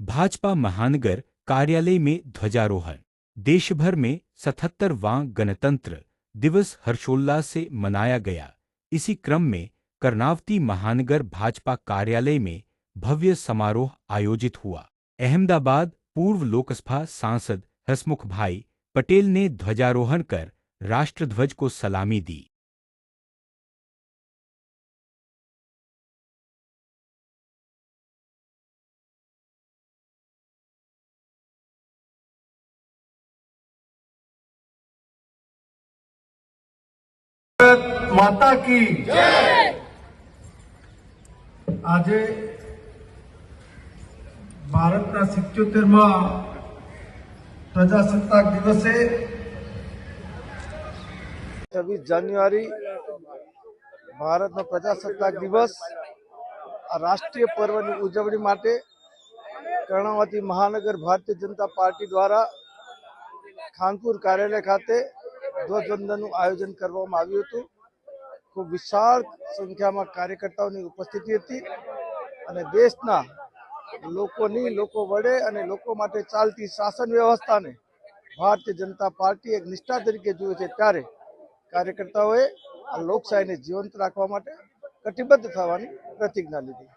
भाजपा महानगर कार्यालय में ध्वजारोहण। देश भर में 77वां गणतंत्र दिवस हर्षोल्लास से मनाया गया। इसी क्रम में कर्नावती महानगर भाजपा कार्यालय में भव्य समारोह आयोजित हुआ। अहमदाबाद पूर्व लोकसभा सांसद हसमुख भाई पटेल ने ध्वजारोहण कर राष्ट्रध्वज को सलामी दी। माता की आज भारत 77मा प्रजासत्ताक दिवसे 26 जान्युआरी भारत प्रजासत्ताक दिवस राष्ट्रीय पर्व की उजवणी माटे कर्णावती महानगर भारतीय जनता पार्टी द्वारा खानपुर कार्यालय खाते ध्वजवंदनનું આયોજન કરવામાં આવ્યું હતું। ખૂબ વિશાળ સંખ્યામાં કાર્યકર્તાઓની ઉપસ્થિતિ હતી અને દેશના લોકો વડે અને લોકો માટે ચાલતી શાસન વ્યવસ્થાને ભારતીય જનતા પાર્ટી એક નિષ્ઠા તરીકે જુએ છે, ત્યારે કાર્યકર્તાઓએ આ લોકશાહીને જીવંત રાખવા માટે કટિબદ્ધ થવાની પ્રતિજ્ઞા લીધી।